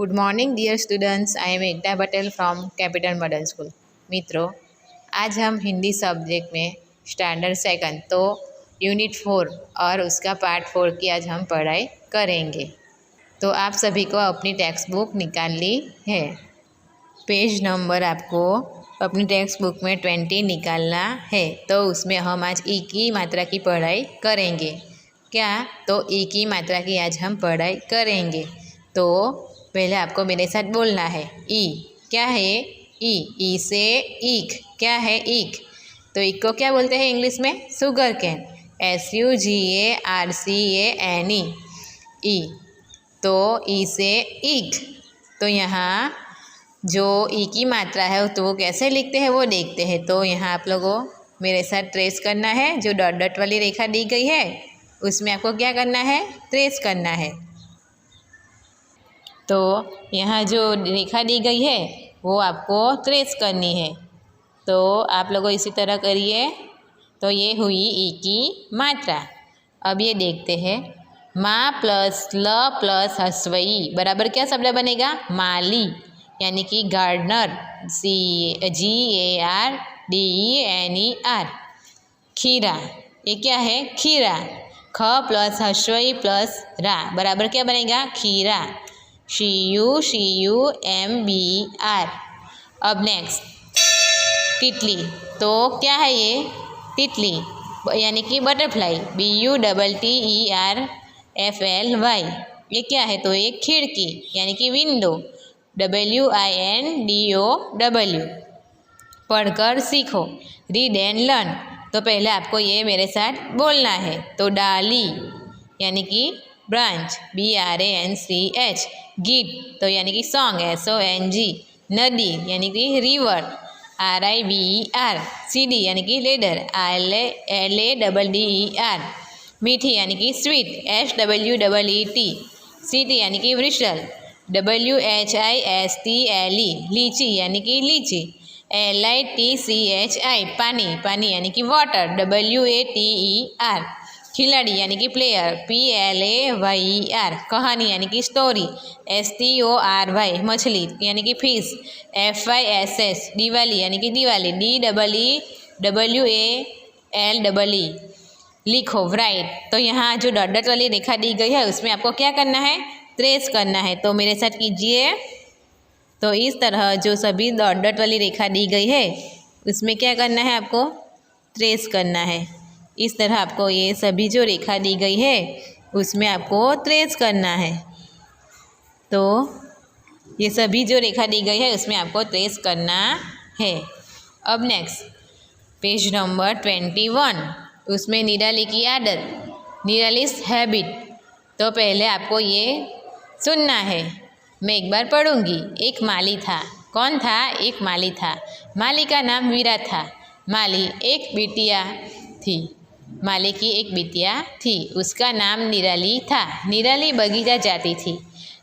Good morning dear students, I am Ekta Patel from capital model school. मित्रों, आज हम Hindi subject में स्टैंडर्ड सेकंड तो यूनिट 4 और उसका पार्ट 4 की आज हम पढ़ाई करेंगे। तो आप सभी को अपनी टेक्स्ट बुक निकाल ली है। पेज नंबर आपको अपनी टेक्स्ट बुक में 20 निकालना है। तो उसमें हम आज ई की मात्रा की पढ़ाई करेंगे। क्या? तो ई की मात्रा की आज हम पढ़ाई करेंगे। तो पहले आपको मेरे साथ बोलना है। ई क्या है? ई से ईख। क्या है ईख? तो ईख को क्या बोलते हैं इंग्लिश में? Sugar cane. SUGARCANE ई। तो ई से ईख। तो यहाँ जो ई की मात्रा है तो वो कैसे लिखते हैं वो देखते हैं। तो यहाँ आप लोगों मेरे साथ ट्रेस करना है। जो डॉट डॉट वाली रेखा दी गई है उसमें आपको क्या करना है? ट्रेस करना है। तो यहाँ जो रेखा दी गई है वो आपको ट्रेस करनी है। तो आप लोगों इसी तरह करिए। तो ये हुई ई की मात्रा। अब ये देखते हैं। माँ प्लस ल प्लस हस्वई बराबर क्या शब्द बनेगा? माली, यानी कि गार्डनर। GARDENER। खीरा, ये क्या है? खीरा। ख प्लस हस्वई प्लस रा बराबर क्या बनेगा? खीरा। CUMBR। अब नेक्स्ट तितली। तो क्या है ये? तितली यानी कि बटरफ्लाई। BUTTERFLY। ये क्या है? तो ये खिड़की यानी कि विंडो। WINDOW। पढ़कर सीखो। Read and learn. तो पहले आपको ये मेरे साथ बोलना है। तो डाली यानी कि ब्रांच। BRANCH। गीत तो यानी कि सॉन्ग। SONG। नदी यानी कि रिवर। RIVER। सीढ़ी यानी कि लेडर। LADDER। मीठी यानी कि स्वीट। SWEET। सीटी यानी कि व्रिशल। WHISTLE। लीची यानी कि लीची। LITCHI। पानी, पानी यानी कि वाटर। WATER। खिलाड़ी यानी कि प्लेयर। PLAYER। कहानी यानी कि स्टोरी। STORY। मछली यानी कि फिश। FISH। दिवाली यानी कि दिवाली। DEEWALLE। लिखो, राइट। तो यहाँ जो डॉट डॉट वाली रेखा दी गई है उसमें आपको क्या करना है? ट्रेस करना है। तो मेरे साथ कीजिए। तो इस तरह जो सभी डॉट डॉट वाली रेखा दी गई है उसमें क्या करना है? आपको ट्रेस करना है। इस तरह आपको ये सभी जो रेखा दी गई है उसमें आपको ट्रेस करना है। तो ये सभी जो रेखा दी गई है उसमें आपको ट्रेस करना है। अब नेक्स्ट पेज नंबर 21। उसमें निराली की आदत, निरालीस हैबिट। तो पहले आपको ये सुनना है। मैं एक बार पढ़ूंगी। एक माली था। कौन था? एक माली था। माली का नाम वीरा था। माली एक बिटिया थी। माली की एक बिटिया थी। उसका नाम निराली था। निराली बगीचा जाती थी।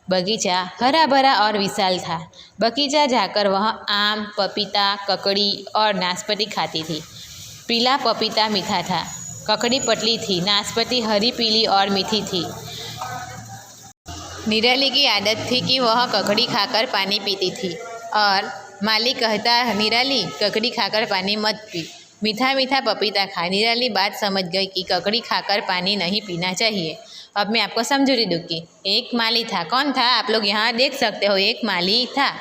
बगीचा हरा भरा और विशाल था। बगीचा जाकर वह आम, पपीता, ककड़ी और नाशपाती खाती थी। पीला पपीता मीठा था। ककड़ी पतली थी। नाशपाती हरी, पीली और मीठी थी। निराली की आदत थी कि वह ककड़ी खाकर पानी पीती थी और माली कहता, निराली ककड़ी खाकर पानी मत पी, मीठा मीठा पपीता खा। निराली बात समझ गई कि ककड़ी खाकर पानी नहीं पीना चाहिए। अब मैं आपको समझूरी दूँगी। एक माली था। कौन था? आप लोग यहाँ देख सकते हो। एक माली था।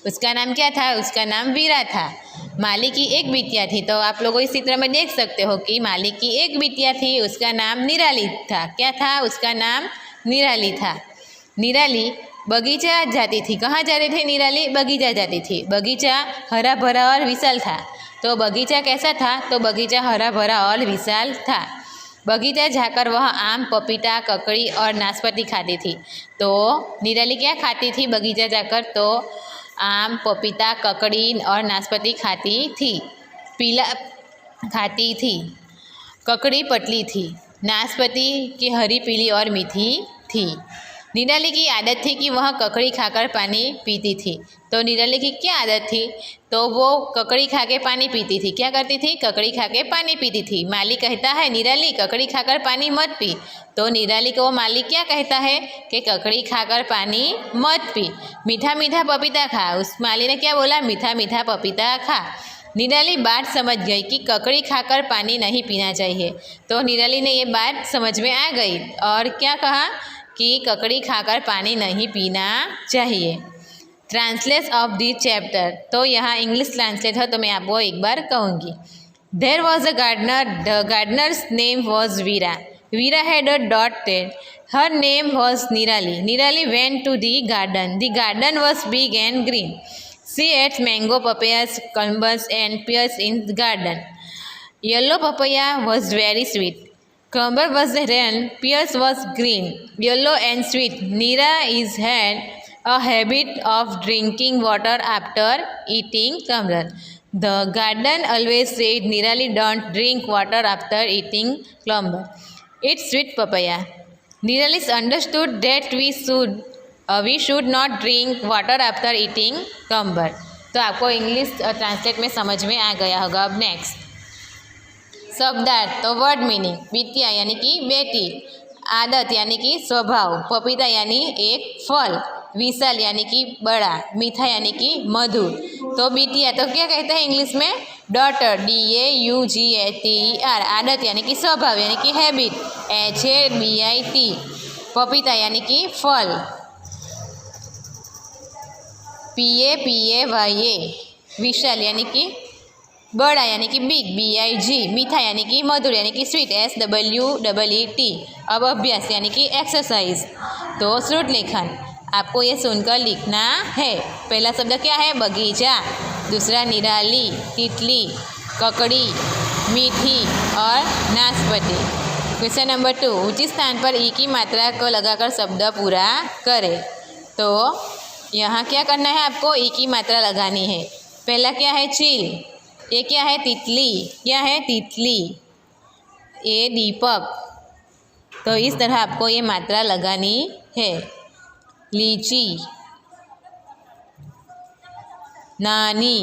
उसका नाम क्या था? उसका नाम वीरा था। माली की एक बिटिया थी। तो आप लोग इस चित्र में देख सकते हो कि माली की एक बिटिया थी। उसका नाम निराली था। क्या था? उसका नाम निराली था। निराली बगीचा जाती थी। कहाँ जाते थे निराली? बगीचा जाती थी। बगीचा हरा भरा और विशाल था। तो बगीचा कैसा था? तो बगीचा हरा भरा और विशाल था। बगीचा जाकर वह आम, पपीता, ककड़ी और नाशपाती खाती थी। तो निराली क्या खाती थी बगीचा जाकर? तो आम, पपीता, ककड़ी और नाशपाती खाती थी। पीला खाती थी। ककड़ी पतली थी। नाशपाती की हरी, पीली और मीठी थी। निराली की आदत थी कि वह ककड़ी खाकर पानी पीती थी। तो निराली की क्या आदत थी? तो वो ककड़ी खा के पानी पीती थी। क्या करती थी? ककड़ी खा के पानी पीती थी। माली कहता है निराली ककड़ी खाकर पानी मत पी। तो निराली को माली क्या कहता है कि ककड़ी खाकर पानी मत पी, मीठा मीठा पपीता खा। उस माली ने क्या बोला? मीठा मीठा पपीता खा। निराली बात समझ गई कि ककड़ी खाकर पानी नहीं पीना चाहिए। तो निराली ने ये बात समझ में आ गई और क्या कहा कि ककड़ी खाकर पानी नहीं पीना चाहिए। ट्रांसलेट ऑफ दिस चैप्टर, तो यहाँ इंग्लिश ट्रांसलेट है तो मैं आपको एक बार कहूँगी। There was a gardener, the gardener's name was Veera. Veera had a daughter, her name was Nirali. Nirali went to the garden was big and green. She ate mango, papayas, cucumbers and pears in the garden. Yellow papaya was very sweet. Cucumber was red, pears was green, yellow and sweet. Neera is had a habit of drinking water after eating cucumber. The garden always said, Neerali don't drink water after eating cucumber. Eat sweet papaya. Neerali understood that we should not drink water after eating cucumber. तो आपको English translate में समझ में आ गया होगा। अब next शब्दार्थ, तो वर्ड मीनिंग। बिटिया यानी कि बेटी, आदत यानी कि स्वभाव, पपीता यानी एक फल, विशाल यानी कि बड़ा, मीठा यानी कि मधुर। तो बिटिया तो क्या कहते हैं इंग्लिश में? Daughter, DAUGHTER। आदत यानी कि स्वभाव यानी कि हैबिट, HABIT। पपीता यानी कि फल, PAPAYA। विशाल यानी कि बड़ा यानी कि बिग, BIG। मीठा यानी कि मधुर यानी कि स्वीट, SWEET। अब अभ्यास यानी कि एक्सरसाइज। तो श्रुत लेखन, आपको ये सुनकर लिखना है। पहला शब्द क्या है? बगीचा। दूसरा निराली, तितली, ककड़ी, मीठी और नाशपाती। क्वेश्चन नंबर 2, उचित स्थान पर ई की मात्रा को लगाकर शब्द पूरा करें। तो यहाँ क्या करना है? आपको ई की मात्रा लगानी है। पहला क्या है? चील। ये क्या है? तितली। क्या है? तितली। ये दीपक। तो इस तरह आपको ये मात्रा लगानी है। लीची, नानी,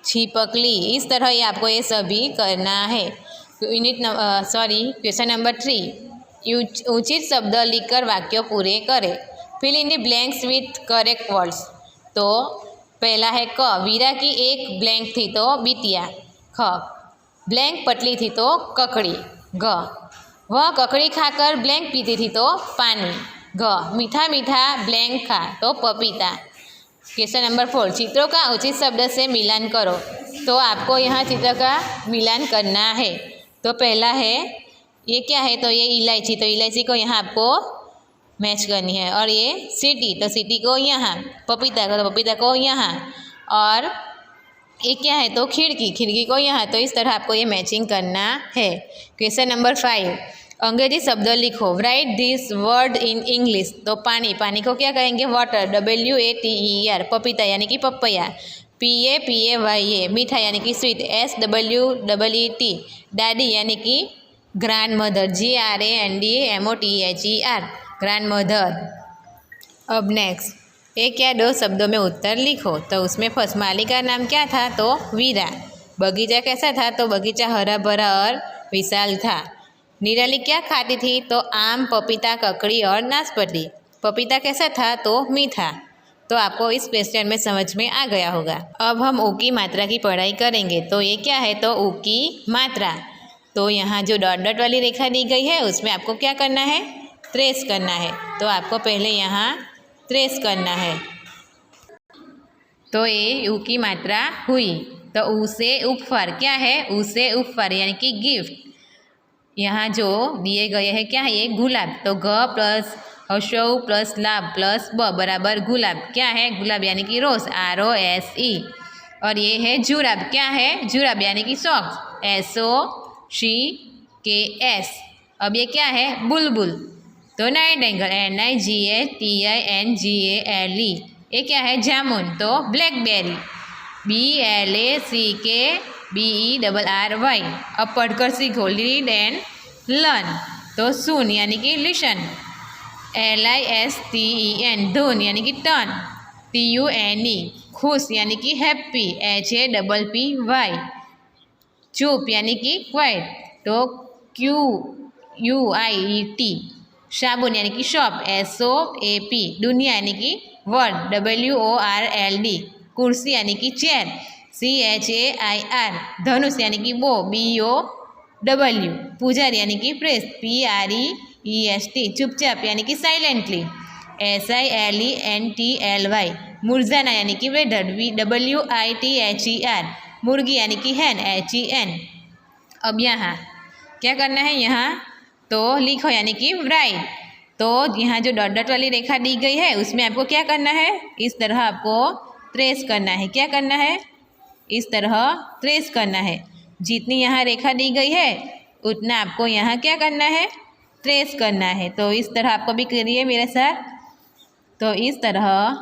छिपकली। इस तरह ये आपको ये सभी करना है। क्वेश्चन नंबर 3, उचित शब्द लिखकर वाक्य पूरे करें। Fill in the blanks with correct words. तो पहला है क, वीरा की एक ब्लैंक थी तो बिटिया। ख, ब्लैंक पतली थी तो ककड़ी। ग, वह ककड़ी खाकर ब्लैंक पीती थी तो पानी। घ, मीठा मीठा ब्लैंक खा तो पपीता। क्वेश्चन नंबर 4, चित्रों का उचित शब्द से मिलान करो। तो आपको यहाँ चित्र का मिलान करना है। तो पहला है ये क्या है? तो ये इलायची, तो इलायची को यहाँ आपको मैच करनी है। और ये सीटी, तो सीटी को यहाँ, पपीता को, तो पपीता को यहाँ। और ये क्या है? तो खिड़की, खिड़की को यहाँ। तो इस तरह आपको ये मैचिंग करना है। क्वेश्चन नंबर 5, अंग्रेजी शब्द लिखो। Right this word in English. तो पानी, पानी को क्या कहेंगे? Water, WATER। पपीता यानी कि पपैया, PAPAYA। मीठा यानी कि स्वीट, SWEET। दादी यानी कि grand mother, GRANDMOTHER। Grand mother. अब नेक्स्ट, एक या दो शब्दों में उत्तर लिखो। तो उसमें फर्स्ट, माली का नाम क्या था? तो वीरा। बगीचा कैसा था? तो बगीचा हरा भरा और विशाल था। निराली क्या खाती थी? तो आम, पपीता, ककड़ी और नाशपाती। पपीता कैसा था? तो मीठा। तो आपको इस क्वेश्चन में समझ में आ गया होगा। अब हम ऊ की मात्रा की पढ़ाई करेंगे। तो ये क्या है? तो ऊ की मात्रा। तो यहाँ जो डॉट डॉट वाली रेखा दी गई है उसमें आपको क्या करना है? ट्रेस करना है। तो आपको पहले यहाँ ट्रेस करना है। तो ये ऊ की मात्रा हुई। तो ऊ से उपफर क्या है? ऊ से उपफर यानी कि गिफ्ट। यहाँ जो दिए गए हैं क्या है? ये गुलाब। तो ग प्लस हशौ प्लस लाभ प्लस ब बराबर गुलाब। क्या है? गुलाब यानी कि रोज, ROSE। और ये है जुराब। क्या है? जुराब यानी कि सॉक्स, SOCKS। अब ये क्या है? बुलबुल। तो नाइटिंगेल, NIGHTINGALE। ये क्या है? जामुन। तो ब्लैकबेरी, BLACKBERRY। अब पढ़कर सीखो, रीड एंड लर्न। तो सुन यानी कि लिसन, LISTEN धुन यानी कि टर्न, TUNE खुश यानी कि हैप्पी, HAPPY चुप यानी कि क्वाइट, तो QUIET साबुन यानी कि शॉप, SOAP दुनिया यानी कि वर्ल्ड, WORLD कुर्सी यानी कि चेयर, CHAIR धनुष यानी कि बो, BOW पुजारी यानी कि प्रेस्ट, PREST चुपचाप यानी कि साइलेंटली, SILENTLY मुरझाना यानी कि वेदर, WITHER मुर्गी यानी कि हैन, HEN। अब यहाँ क्या करना है, यहाँ तो लिखो यानी कि राइट। तो यहाँ जो डॉट डॉट वाली रेखा दी गई है उसमें आपको क्या करना है, इस तरह आपको ट्रेस करना है। क्या करना है, इस तरह ट्रेस करना है। जितनी यहाँ रेखा दी गई है उतना आपको यहाँ क्या करना है, ट्रेस करना है। तो इस तरह आपको भी करिए मेरे साथ। तो इस तरह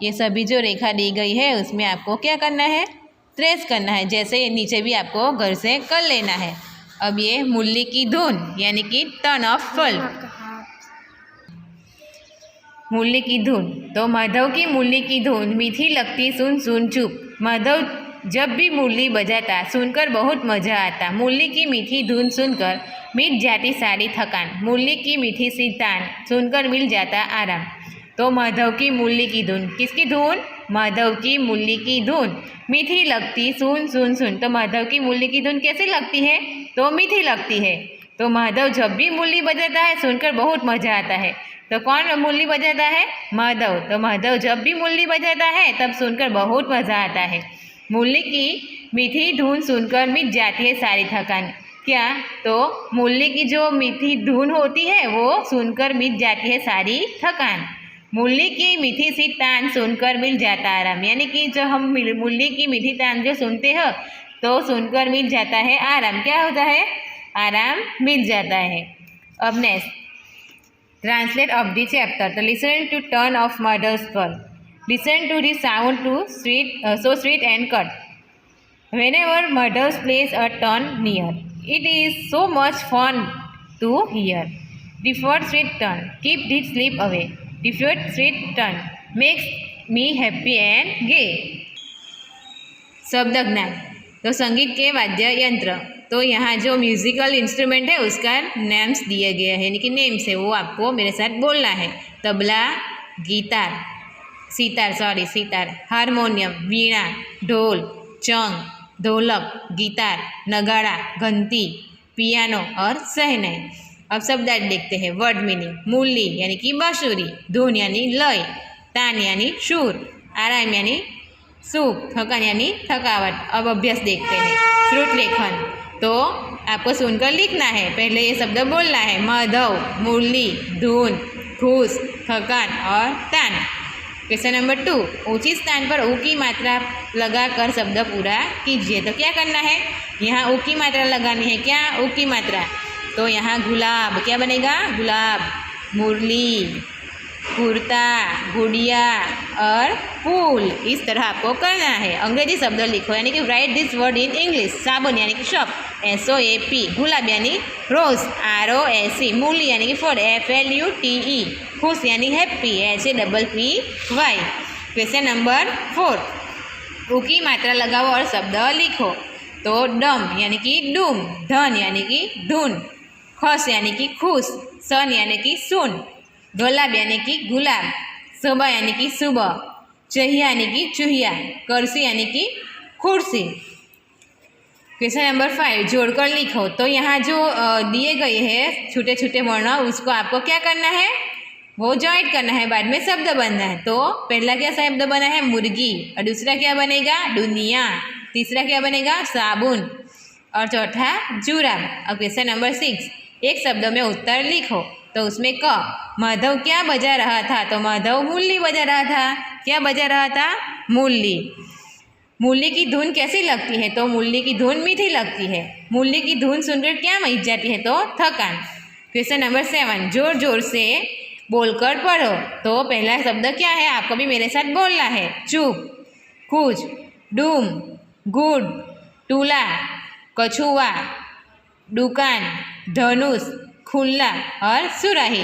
ये सभी जो रेखा दी गई है उसमें आपको क्या करना है, ट्रेस करना है। जैसे ये नीचे भी आपको घर से कर लेना है। अब ये मूली की धुन यानी कि टर्न ऑफ फल, मूली की धुन। तो माधव की मूली की धुन मीठी लगती सुन सुन चुप, माधव जब भी मूली बजाता सुनकर बहुत मज़ा आता, मूली की मीठी धुन सुनकर मिट जाती सारी थकान, मूली की मीठी सी तान सुनकर मिल जाता आराम। तो माधव की मूली की धुन, किसकी धुन, माधव की मूली की धुन मीठी लगती सुन सुन सुन। तो माधव की मूली की धुन कैसी लगती है, तो मीठी लगती है। तो माधव जब भी मूली बजाता है सुनकर बहुत मज़ा आता है। तो कौन मूली बजाता है, माधव। तो माधव जब भी मूली बजाता है तब सुनकर बहुत मज़ा आता है। मूली की मीठी धुन सुनकर मिट जाती है सारी थकान। क्या, तो मूली की जो मीठी धुन होती है वो सुनकर मिट जाती है सारी थकान। मूली की मीठी सी तान सुनकर मिल जाता आराम, यानी कि जो हम मूली की मीठी तान जो सुनते हैं तो सुनकर मिल जाता है आराम। क्या होता है, आराम मिल जाता है। अब next translate of the chapter. तो listen to turn of mothers fall, listen to the sound to sweet so sweet and cut, whenever mothers plays a turn near, it is so much fun to hear. The first sweet turn keep the sleep away, the first sweet turn makes me happy and gay. शब्द ज्ञान। तो संगीत के वाद्य यंत्र, तो यहाँ जो म्यूजिकल इंस्ट्रूमेंट है उसका नेम्स दिए गए हैं, यानी कि नेम्स है, वो आपको मेरे साथ बोलना है। तबला, गिटार, सितार, हारमोनियम, वीणा, ढोल, चंग, ढोलक, गिटार, नगाड़ा, घंटी, पियानो और शहनाई। अब शब्द देखते हैं। वर्ड मीनिंग, मूली यानी कि बांसुरी, धुन यानी लय, तान यानी सुर, आराम यानी सुख, थकान यानी थकावट। अब अभ्यास देखते हैं। श्रुत लेखन, तो आपको सुनकर लिखना है। पहले ये शब्द बोलना है, माधव, मूली, धुन, खुश, थकान और तान। क्वेश्चन नंबर 2, ऊंची स्थान पर ऊ की मात्रा लगाकर शब्द पूरा कीजिए। तो क्या करना है, यहाँ ऊ की मात्रा लगानी है। क्या, ऊ की मात्रा। तो यहाँ गुलाब, क्या बनेगा, गुलाब, मुरली, कुर्ता, गुड़िया और फूल। इस तरह आपको करना है। अंग्रेजी शब्द लिखो, यानी कि right this word in English. साबुन यानी कि शॉप, SOAP, गुलाब यानी रोज, ROSE, मूली यानी कि फल, FLUTE, खुश यानी हैप्पी, HAPPY। क्वेश्चन नंबर 4, ऊ की मात्रा लगाओ और शब्द लिखो। तो डम यानी कि डूम, धन यानी कि धुन, खस यानी कि खुश, सन यानी कि सुन, गुलाब यानी कि गुलाब, सुबह यानी कि सुबह, चहिया यानी कि चूहिया, कुर्सी यानी कि कुर्सी। क्वेश्चन नंबर 5, जोड़कर लिखो। तो यहाँ जो दिए गए हैं छोटे छोटे वर्ण, उसको आपको क्या करना है, वो जॉइंट करना है, बाद में शब्द बनना है। तो पहला क्या शब्द बना है, मुर्गी, और दूसरा क्या बनेगा, दुनिया, तीसरा क्या बनेगा, साबुन, और चौथा जुराब। अब क्वेश्चन नंबर 6, एक शब्द में उत्तर लिखो। तो उसमें क, माधव क्या बजा रहा था। तो माधव मूली बजा रहा था। क्या बजा रहा था, मूली। मूली की धुन कैसी लगती है। तो मूली की धुन मीठी लगती है। मूली की धुन सुनकर क्या मिट जाती है, तो थकान। क्वेश्चन नंबर 7, जोर जोर से बोलकर पढ़ो। तो पहला शब्द क्या है, आपको भी मेरे साथ बोलना है। चुप, कुछ, डूम, गुड, टूला, कछुआ, दुकान, धनुष, खुला और सुराही।